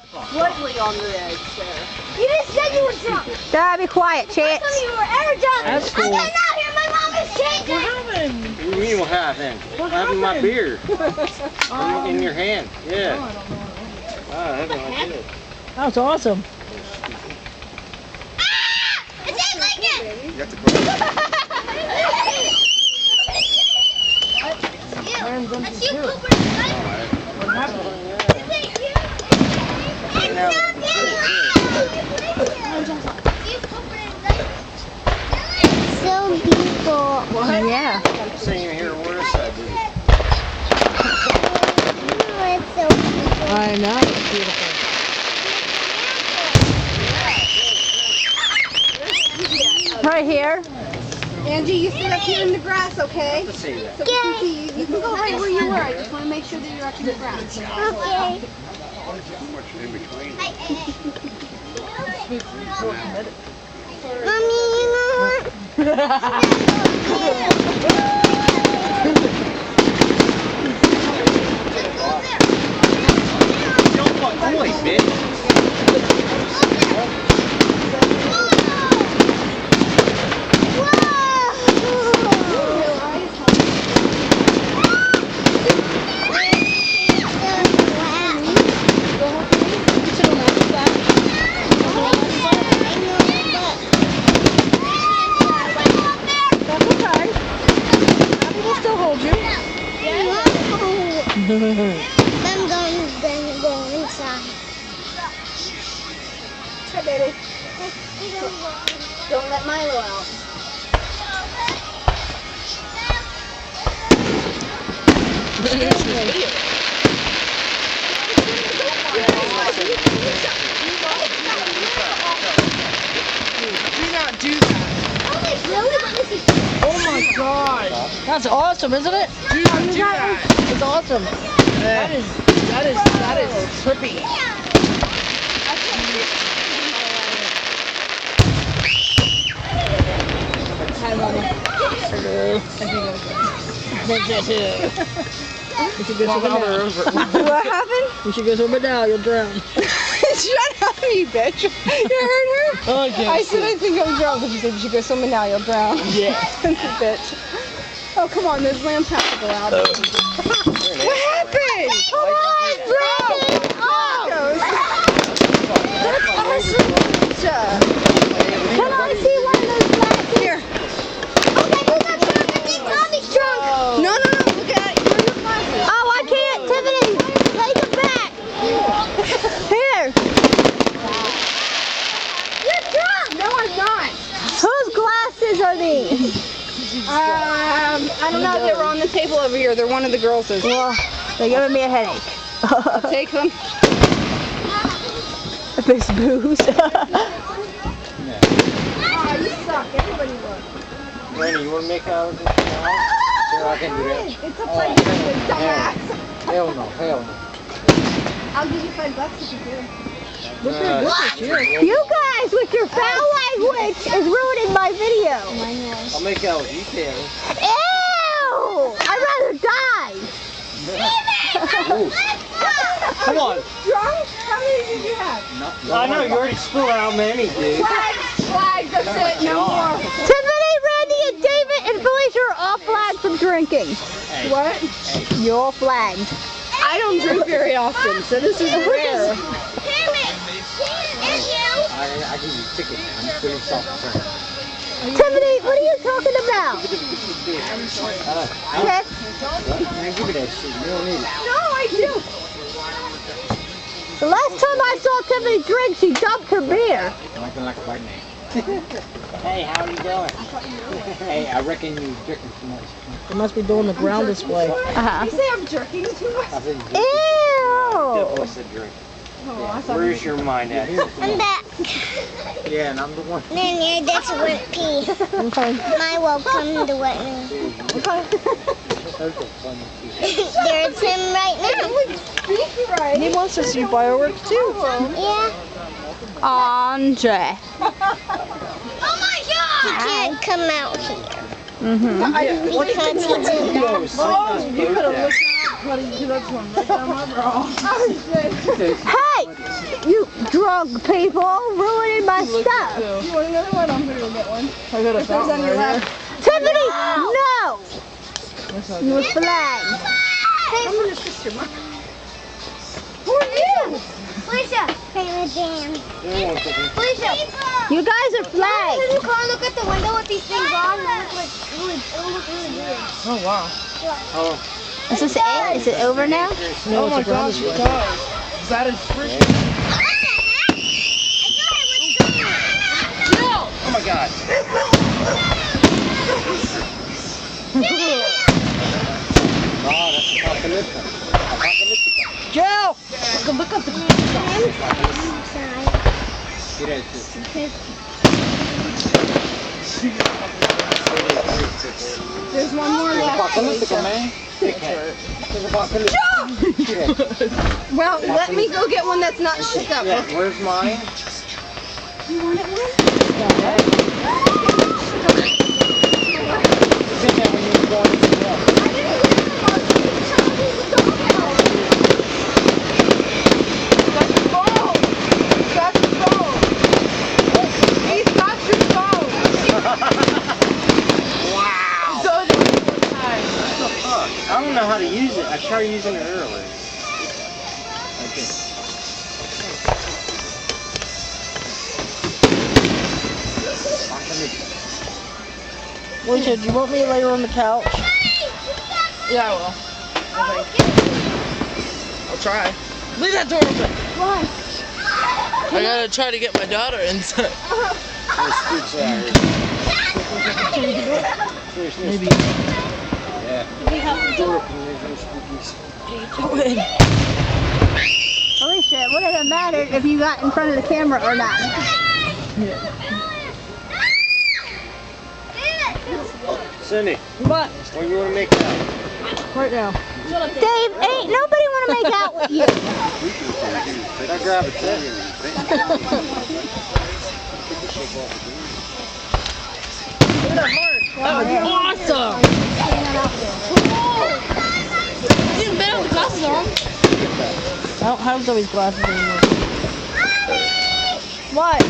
slightly on the edge there. You just said you were drunk. Dad, be quiet, Last Chance. time you were ever drunk. That's cool. I'm getting out here. My mom is changing. What happened? What do you mean what happened? What happened to my beer? In your hand. Yeah. Oh, I don't know. Oh, I have no idea. That was awesome. Ah! It tastes like it. You have to put it. That's you, Cooper. What happened? So beautiful. Yeah. Same here worse, I do. Oh, it's so beautiful. I know, it's beautiful. Right here. Angie, you sit up here in the grass, okay? Let's see that. So we can see you. You can go right where you were. I just want to make sure that you're up in the grass. Okay. In between. Mommy, you know what? Don't fuck boys, bitch. I'm going inside. Hi, baby. Don't let Milo out. Do not do that. Oh my god. That's awesome, isn't it? Do not do that. It's awesome. That is trippy. Hi, Mama. Hello. You should go swim now. What happened? You should go swim now. You'll drown. Shut up, you bitch. You heard her? Okay. I said I think I'm drowned, but she said you should go swimming now, you'll drown. Yeah. Bitch. Oh, come on, those lambs have to go out. What happened? Come on, Brandon! That's awesome. Can I see one of those flags? Here. Okay, who's not drunk? I think Tommy's drunk. No, look at it. Where are your glasses? Oh, I can't, Tiffany. Take it back. Here. You're drunk. No, I'm not. Whose glasses are these? I don't know. They were on the table over here. They're one of the girls'. Well, they're giving me a headache. Take them. This booze. Oh, you suck. Everybody would. Randy, you want to make out with this now? Sure, I can do that. It's a play. Dumbass. Hell no, hell no. I'll give you $5 if you do. You guys with your foul language is ruining my video. I'll make out with you, Taylor. Ew! I'd rather die. Ooh. Come on. Drunk? How many did you have? I know, you already spilled out many, dude. Flag, that's it. No more. Tiffany, Randy, and David and Felicia are all flagged from drinking. Hey. What? You're all flagged. I don't drink very often, so this is rare. I give you a ticket, man. I'm pretty self-concerned. Tiffany, what are you talking about? Okay. Man, give me that shit. You don't need it. No, I do. The last time I saw Tiffany drink, she dumped her beer. Looking like a white man. Hey, how are you doing? Hey, I reckon you're drinking too much. They must be doing the ground display. You say I'm jerking too much? I said, Ew! what's the drink? Oh, I thought Where's your mind at? I'm back. Yeah, and I'm the one. Nanny, that's wet pee. My welcome to wet me. There's him right now. Speak right. He wants to see fireworks too. Yeah. Andre. Oh my God! He can't come out here. Because he didn't. Oh, you could have looked at buddy. That's one right down my bra. Hey! you drunk people ruining my stuff. You want another one? I'm gonna go get one. I got a fountain on your right lap. Tiffany, no! here. You were flagged. I'm your sister, Mom. Who are you? Felicia. Favorite jam. Felicia. You guys are flagged. Can you come look at the window with these things on? It will look really good. Oh, wow. Oh, Is this it? Is it over now? No, oh my gosh, you guys. That is freaking. oh my God. Oh, that's apocalyptic. Apocalyptic. Jill! Look up the Get it, sister. There's one more left. Apocalyptic, man. It's apocalyptic. Yeah. Well, let me go get one that's not shook up. Yeah, where's mine? It's in there when you were going to the wall. Wow. I don't know how to use it. I tried using it earlier. Okay. Alicia, do you want me to lay her on the couch? Yeah, I will. I'll try. Leave that door open. Why? I gotta try to get my daughter inside. Maybe. Yeah. Alicia, it wouldn't have mattered if you got in front of the camera or not. Cindy, What? when you want to make that? Right now. Dave, ain't nobody want to make out with you. I'll grab it there. That was awesome! You didn't bet on the glasses on. I don't have those glasses anymore. What?